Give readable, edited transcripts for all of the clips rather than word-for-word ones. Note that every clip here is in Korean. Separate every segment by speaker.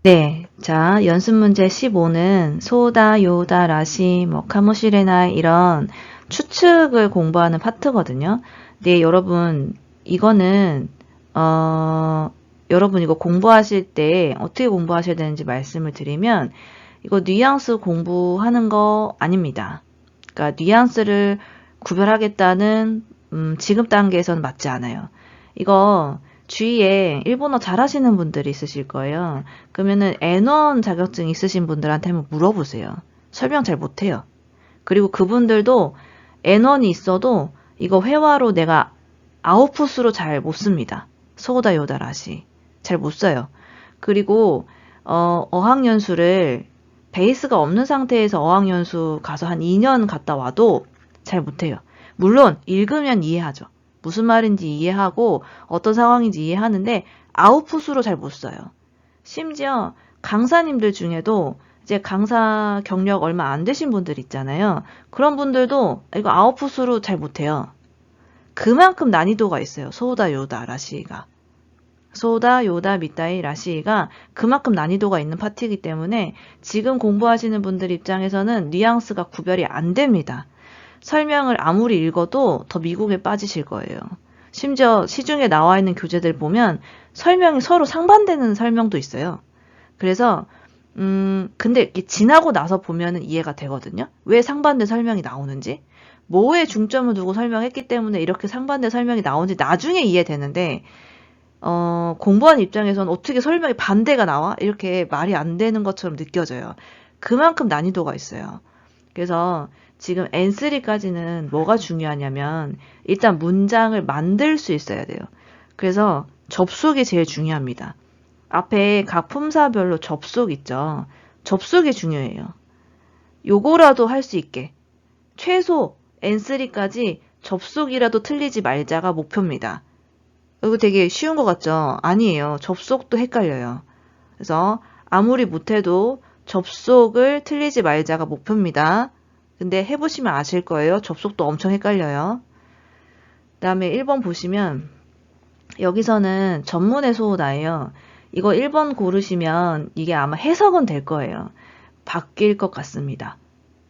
Speaker 1: 네. 자, 연습 문제 15는 소다, 요다, 라시, 카모시레나 이런 추측을 공부하는 파트거든요. 네, 여러분, 이거는, 여러분 이거 공부하실 때 어떻게 공부하셔야 되는지 말씀을 드리면, 이거 뉘앙스 공부하는 거 아닙니다. 그러니까 뉘앙스를 구별하겠다는, 지금 단계에서는 맞지 않아요. 이거 주위에 일본어 잘하시는 분들이 있으실 거예요. 그러면은 N1 자격증 있으신 분들한테 한번 물어보세요. 설명 잘 못해요. 그리고 그분들도 N1이 있어도 이거 회화로 내가 아웃풋으로 잘 못 씁니다. 소다 요다라시 잘 못 써요. 그리고 어학연수를 베이스가 없는 상태에서 어학연수 가서 한 2년 갔다 와도 잘 못해요. 물론 읽으면 이해하죠. 무슨 말인지 이해하고 어떤 상황인지 이해하는데 아웃풋으로 잘 못 써요. 심지어 강사님들 중에도 이제 강사 경력 얼마 안 되신 분들 있잖아요. 그런 분들도 이거 아웃풋으로 잘 못해요. 그만큼 난이도가 있어요. 소다, 요다, 라시가. 소다, 요다, 미타이, 라시가 그만큼 난이도가 있는 파트이기 때문에 지금 공부하시는 분들 입장에서는 뉘앙스가 구별이 안 됩니다. 설명을 아무리 읽어도 더 미국에 빠지실 거예요. 심지어 시중에 나와 있는 교재들 보면 설명이 서로 상반되는 설명도 있어요. 그래서 근데 지나고 나서 보면은 이해가 되거든요. 왜 상반된 설명이 나오는지. 뭐에 중점을 두고 설명했기 때문에 이렇게 상반된 설명이 나오는지 나중에 이해되는데 공부하는 입장에서는 어떻게 설명이 반대가 나와? 이렇게 말이 안 되는 것처럼 느껴져요. 그만큼 난이도가 있어요. 그래서 지금 N3까지는 뭐가 중요하냐면 일단 문장을 만들 수 있어야 돼요. 그래서 접속이 제일 중요합니다. 앞에 각 품사별로 접속 있죠. 접속이 중요해요. 요거라도 할 수 있게. 최소 N3까지 접속이라도 틀리지 말자가 목표입니다. 이거 되게 쉬운 것 같죠? 아니에요. 접속도 헷갈려요. 그래서 아무리 못해도 접속을 틀리지 말자가 목표입니다. 근데 해보시면 아실 거예요. 접속도 엄청 헷갈려요. 그 다음에 1번 보시면 여기서는 전문의 소호다예요. 이거 1번 고르시면 이게 아마 해석은 될 거예요. 바뀔 것 같습니다.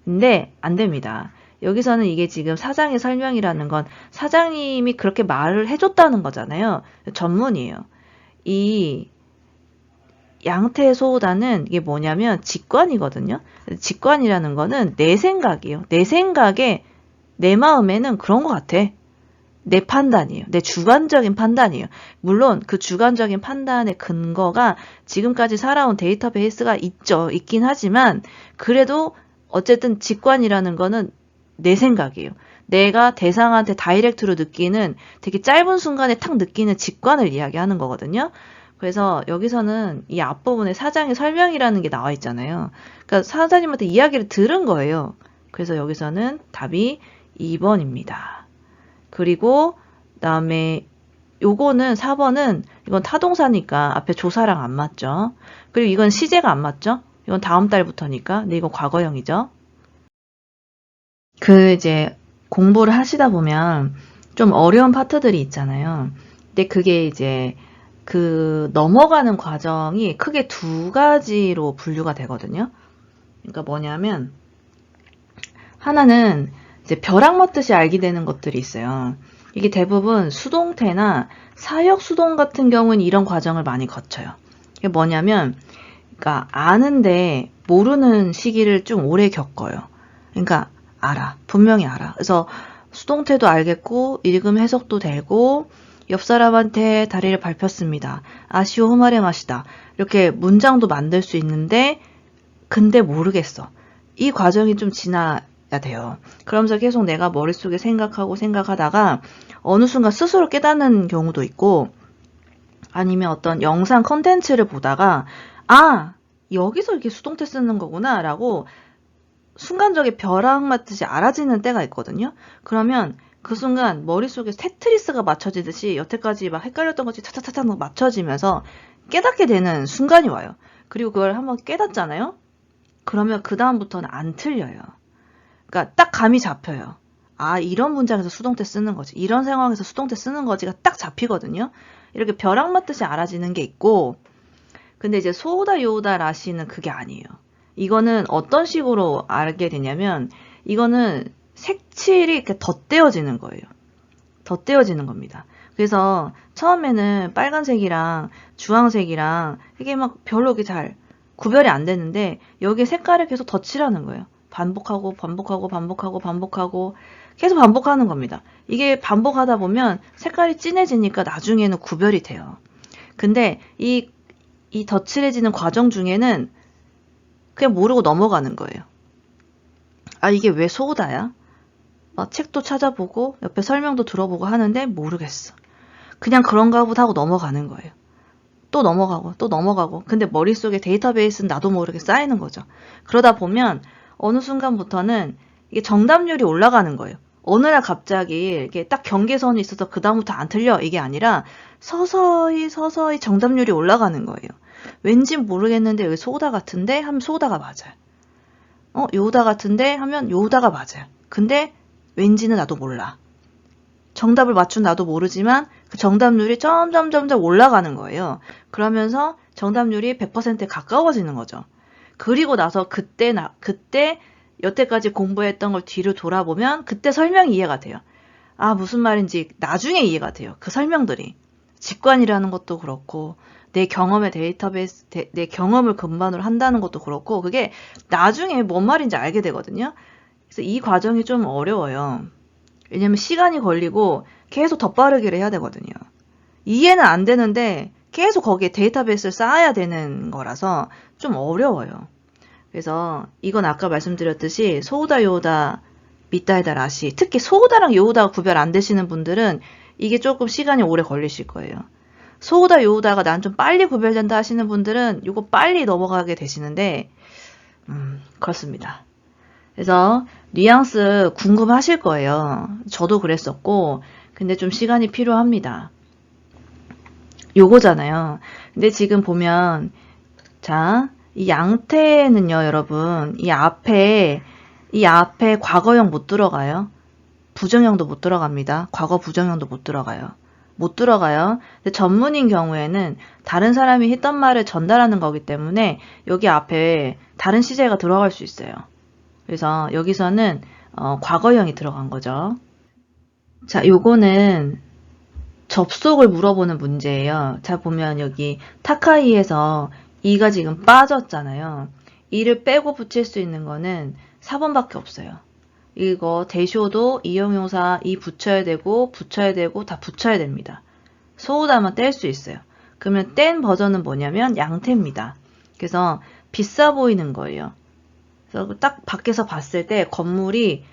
Speaker 1: 근데 안 됩니다. 여기서는 이게 지금 사장의 설명이라는 건 사장님이 그렇게 말을 해줬다는 거잖아요. 전문이에요. 이 양태소호다는 이게 뭐냐면 직관이거든요. 직관이라는 거는 내 생각이에요. 내 생각에 내 마음에는 그런 것 같아. 내 판단이에요. 내 주관적인 판단이에요. 물론 그 주관적인 판단의 근거가 지금까지 살아온 데이터베이스가 있긴 하지만 그래도 어쨌든 직관이라는 거는 내 생각이에요. 내가 대상한테 다이렉트로 느끼는 되게 짧은 순간에 탁 느끼는 직관을 이야기하는 거거든요. 그래서 여기서는 이 앞부분에 사장의 설명이라는 게 나와 있잖아요. 그러니까 사장님한테 이야기를 들은 거예요. 그래서 여기서는 답이 2번입니다. 그리고 그다음에 요거는 4번은 이건 타동사니까 앞에 조사랑 안 맞죠. 그리고 이건 시제가 안 맞죠. 이건 다음 달부터니까. 근데 이건 과거형이죠. 이제 공부를 하시다 보면 좀 어려운 파트들이 있잖아요. 근데 그게 이제 넘어가는 과정이 크게 두 가지로 분류가 되거든요. 그러니까 뭐냐면 하나는 이제 벼락 맞듯이 알게 되는 것들이 있어요. 이게 대부분 수동태나 사역 수동 같은 경우는 이런 과정을 많이 거쳐요. 이게 뭐냐면, 그러니까 아는데 모르는 시기를 좀 오래 겪어요. 그러니까 알아. 분명히 알아. 그래서 수동태도 알겠고, 읽음 해석도 되고, 옆 사람한테 다리를 밟혔습니다. 아시오 호마레 마시다. 이렇게 문장도 만들 수 있는데, 근데 모르겠어. 이 과정이 좀 지나야 돼요. 그러면서 계속 내가 머릿속에 생각하다가 어느 순간 스스로 깨닫는 경우도 있고 아니면 어떤 영상 컨텐츠를 보다가 여기서 이렇게 수동태 쓰는 거구나 라고 순간적인 벼락 맞듯이 알아지는 때가 있거든요. 그러면 그 순간 머릿속에 테트리스가 맞춰지듯이 여태까지 막 헷갈렸던 것이 차차차차 맞춰지면서 깨닫게 되는 순간이 와요. 그리고 그걸 한번 깨닫잖아요. 그러면 그 다음부터는 안 틀려요. 그러니까 딱 감이 잡혀요. 이런 문장에서 수동태 쓰는 거지. 이런 상황에서 수동태 쓰는 거지가 딱 잡히거든요. 이렇게 벼락 맞듯이 알아지는 게 있고 근데 이제 소우다, 요우다, 라시는 그게 아니에요. 이거는 어떤 식으로 알게 되냐면, 이거는 색칠이 이렇게 덧대어지는 거예요. 덧대어지는 겁니다. 그래서 처음에는 빨간색이랑 주황색이랑 이게 막 별로 이렇게 잘 구별이 안 되는데, 여기에 색깔을 계속 덧칠하는 거예요. 반복하고 반복하고 반복하고 반복하고 계속 반복하는 겁니다. 이게 반복하다 보면 색깔이 진해지니까 나중에는 구별이 돼요. 근데 이 덧칠해지는 과정 중에는 그냥 모르고 넘어가는 거예요. 아, 이게 왜 소우다야? 막 책도 찾아보고 옆에 설명도 들어보고 하는데 모르겠어. 그냥 그런가 보다 하고 넘어가는 거예요. 또 넘어가고 또 넘어가고. 근데 머릿속에 데이터베이스는 나도 모르게 쌓이는 거죠. 그러다 보면 어느 순간부터는 이게 정답률이 올라가는 거예요. 어느 날 갑자기 이렇게 딱 경계선이 있어서 그다음부터 안 틀려 이게 아니라 서서히 서서히 정답률이 올라가는 거예요. 왠지 모르겠는데 여기 소우다 같은데 하면 소우다가 맞아요. 요우다 같은데 하면 요우다가 맞아요. 근데 왠지는 나도 몰라. 정답을 맞춘 나도 모르지만 그 정답률이 점점 올라가는 거예요. 그러면서 정답률이 100%에 가까워지는 거죠. 그리고 나서 그때 여태까지 공부했던 걸 뒤로 돌아보면 그때 설명이 이해가 돼요. 아, 무슨 말인지 나중에 이해가 돼요. 그 설명들이. 직관이라는 것도 그렇고 내 경험의 데이터베이스, 내 경험을 근반으로 한다는 것도 그렇고 그게 나중에 뭔 말인지 알게 되거든요. 그래서 이 과정이 좀 어려워요. 왜냐면 시간이 걸리고 계속 덧바르기를 해야 되거든요. 이해는 안 되는데 계속 거기에 데이터베이스를 쌓아야 되는 거라서 좀 어려워요. 그래서 이건 아까 말씀드렸듯이 소우다, 요우다, 미타이다, 라시, 특히 소우다랑 요우다가 구별 안 되시는 분들은 이게 조금 시간이 오래 걸리실 거예요. 소우다, 요우다가 난 좀 빨리 구별된다 하시는 분들은 이거 빨리 넘어가게 되시는데 그렇습니다. 그래서 뉘앙스 궁금하실 거예요. 저도 그랬었고 근데 좀 시간이 필요합니다. 요거잖아요. 근데 지금 보면 자, 이 양태는요, 여러분, 이 앞에 과거형 못 들어가요. 부정형도 못 들어갑니다. 과거 부정형도 못 들어가요. 못 들어가요. 근데 전문인 경우에는 다른 사람이 했던 말을 전달하는 거기 때문에 여기 앞에 다른 시제가 들어갈 수 있어요. 그래서 여기서는 과거형이 들어간 거죠. 자, 요거는 접속을 물어보는 문제예요. 자, 보면 여기 타카이에서 이가 지금 빠졌잖아요. 이를 빼고 붙일 수 있는 거는 4번밖에 없어요. 이거 대쇼도 이형용사 이 붙여야 되고 다 붙여야 됩니다. 소우다만 뗄 수 있어요. 그러면 뗀 버전은 뭐냐면 양태입니다. 그래서 비싸 보이는 거예요. 그래서 딱 밖에서 봤을 때 건물이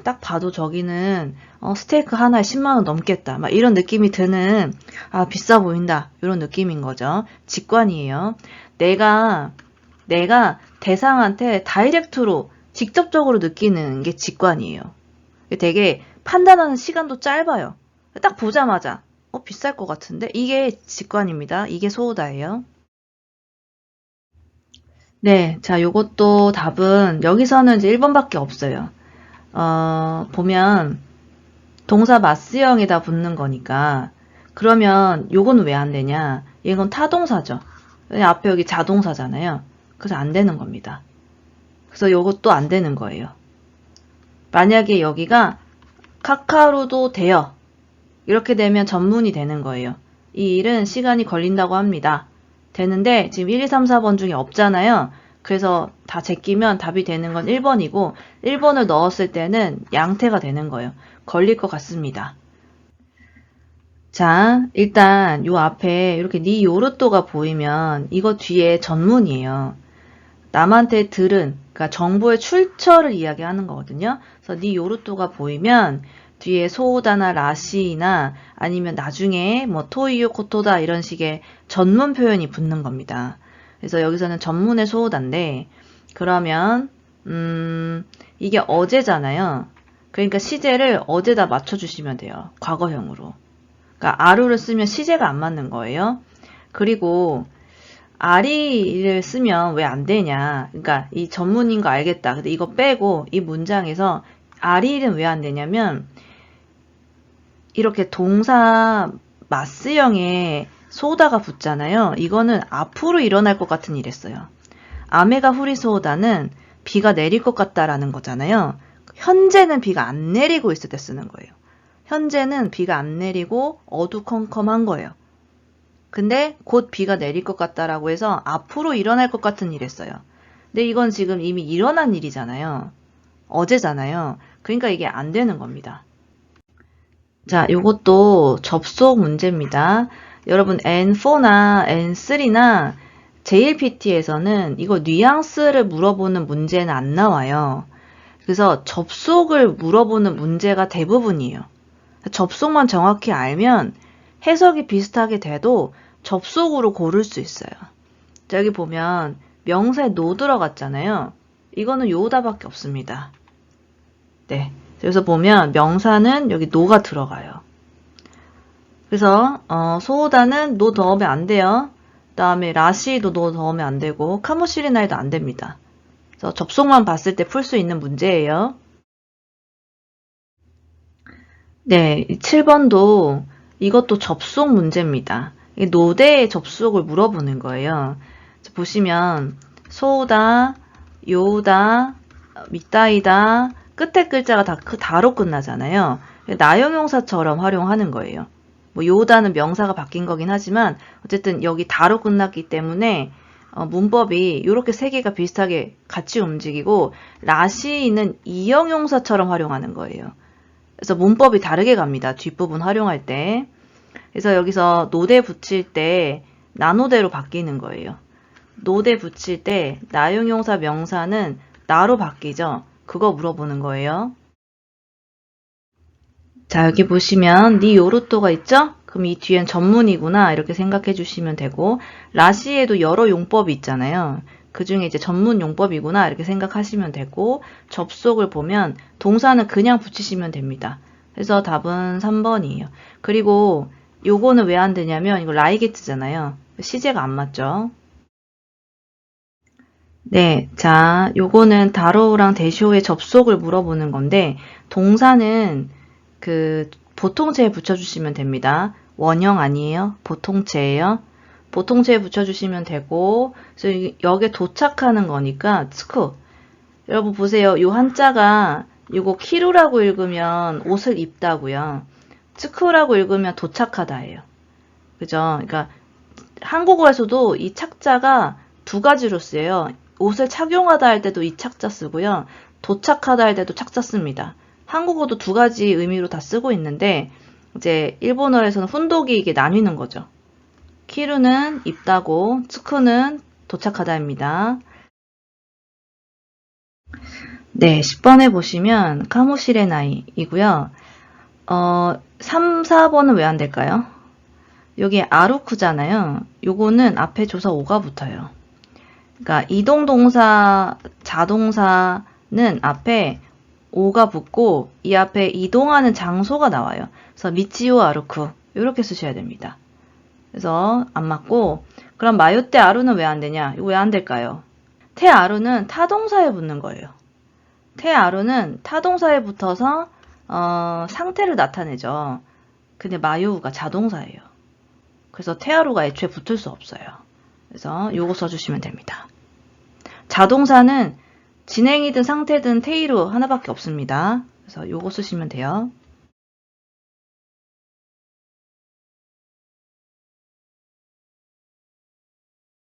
Speaker 1: 딱 봐도 저기는 스테이크 하나에 10만 원 넘겠다. 막 이런 느낌이 드는 비싸 보인다. 이런 느낌인 거죠. 직관이에요. 내가 대상한테 다이렉트로 직접적으로 느끼는 게 직관이에요. 되게 판단하는 시간도 짧아요. 딱 보자마자 비쌀 것 같은데 이게 직관입니다. 이게 소우다예요. 네, 자, 요것도 답은 여기서는 이제 1번밖에 없어요. 보면 동사 마스형에다 붙는 거니까 그러면 요거는 왜 안 되냐? 이건 타동사죠. 앞에 여기 자동사잖아요. 그래서 안 되는 겁니다. 그래서 요것도 안 되는 거예요. 만약에 여기가 카카루도 돼요. 이렇게 되면 전문이 되는 거예요. 이 일은 시간이 걸린다고 합니다. 되는데 지금 1, 2, 3, 4번 중에 없잖아요. 그래서 다 제끼면 답이 되는 건 1번이고 1번을 넣었을 때는 양태가 되는 거예요. 걸릴 것 같습니다. 자, 일단 요 앞에 이렇게 니 요르또가 보이면 이거 뒤에 전문이에요. 남한테 들은, 그러니까 정보의 출처를 이야기하는 거거든요. 그래서 니 요르또가 보이면 뒤에 소우다나 라시나 아니면 나중에 뭐 토이요 코토다 이런 식의 전문 표현이 붙는 겁니다. 그래서 여기서는 전문의 소우다인데 그러면 이게 어제잖아요. 그러니까 시제를 어제다 맞춰주시면 돼요. 과거형으로. 그러니까 아루를 쓰면 시제가 안 맞는 거예요. 그리고 아리를 쓰면 왜 안 되냐. 그러니까 이 전문인 거 알겠다. 근데 이거 빼고 이 문장에서 아리는 왜 안 되냐면 이렇게 동사 마스형의 소다가 붙잖아요. 이거는 앞으로 일어날 것 같은 일이었어요. 아메가 후리소다는 비가 내릴 것 같다라는 거잖아요. 현재는 비가 안 내리고 있을 때 쓰는 거예요. 현재는 비가 안 내리고 어두컴컴한 거예요. 근데 곧 비가 내릴 것 같다라고 해서 앞으로 일어날 것 같은 일이었어요. 근데 이건 지금 이미 일어난 일이잖아요. 어제잖아요. 그러니까 이게 안 되는 겁니다. 자, 요것도 접속 문제입니다. 여러분 N4나 N3나 JLPT에서는 이거 뉘앙스를 물어보는 문제는 안 나와요. 그래서 접속을 물어보는 문제가 대부분이에요. 접속만 정확히 알면 해석이 비슷하게 돼도 접속으로 고를 수 있어요. 자, 여기 보면 명사에 노 들어갔잖아요. 이거는 요다밖에 없습니다. 네. 그래서 보면 명사는 여기 노가 들어가요. 그래서 소호다는 노 넣으면 안 돼요. 그 다음에 라시도 노 넣으면 안 되고 카모시리나이도 안 됩니다. 그래서 접속만 봤을 때 풀 수 있는 문제예요. 네, 7번도 이것도 접속 문제입니다. 노대의 접속을 물어보는 거예요. 보시면 소다, 요다, 미따이다 끝에 글자가 다 다로 끝나잖아요. 나형용사처럼 활용하는 거예요. 뭐 요다는 명사가 바뀐 거긴 하지만 어쨌든 여기 다로 끝났기 때문에 문법이 이렇게 세 개가 비슷하게 같이 움직이고 라시는 이형용사처럼 활용하는 거예요. 그래서 문법이 다르게 갑니다. 뒷부분 활용할 때. 그래서 여기서 노대 붙일 때 나노대로 바뀌는 거예요. 노대 붙일 때 나용용사 명사는 나로 바뀌죠. 그거 물어보는 거예요. 자, 여기 보시면 니 요로또가 있죠? 그럼 이 뒤엔 전문이구나 이렇게 생각해 주시면 되고 라시에도 여러 용법이 있잖아요. 그 중에 이제 전문 용법이구나 이렇게 생각하시면 되고 접속을 보면 동사는 그냥 붙이시면 됩니다. 그래서 답은 3번이에요. 그리고 요거는 왜 안 되냐면 이거 라이게트잖아요. 시제가 안 맞죠? 네, 자, 요거는 다로우랑 대쇼의 접속을 물어보는 건데 동사는 그 보통체에 붙여주시면 됩니다. 원형 아니에요? 보통체예요. 보통체에 붙여주시면 되고 그래서 여기에 도착하는 거니까 츠쿠. 여러분 보세요. 요 한자가 요거 키루라고 읽으면 옷을 입다고요. 츠쿠라고 읽으면 도착하다예요. 그죠? 그러니까 한국어에서도 이 착자가 두 가지로 쓰여요. 옷을 착용하다 할 때도 이 착자 쓰고요. 도착하다 할 때도 착자 씁니다. 한국어도 두 가지 의미로 다 쓰고 있는데 이제 일본어에서는 훈독이 이게 나뉘는 거죠. 키루는 입다고 츠쿠는 도착하다입니다. 네, 10번에 보시면 카모시레나이이고요. 3, 4번은 왜 안 될까요? 여기 아루쿠잖아요. 요거는 앞에 조사 오가 붙어요. 그러니까 이동동사, 자동사는 앞에 오가 붙고 이 앞에 이동하는 장소가 나와요. 그래서 미치오 아루쿠 이렇게 쓰셔야 됩니다. 그래서 안 맞고 그럼 마요떼 아루는 왜 안 되냐? 이거 왜 안 될까요? 테 아루는 타동사에 붙는 거예요. 테 아루는 타동사에 붙어서 상태를 나타내죠. 근데 마요우가 자동사예요. 그래서 테아루가 애초에 붙을 수 없어요. 그래서 요거 써주시면 됩니다. 자동사는 진행이든 상태든 테이루 하나밖에 없습니다. 그래서 요거 쓰시면 돼요.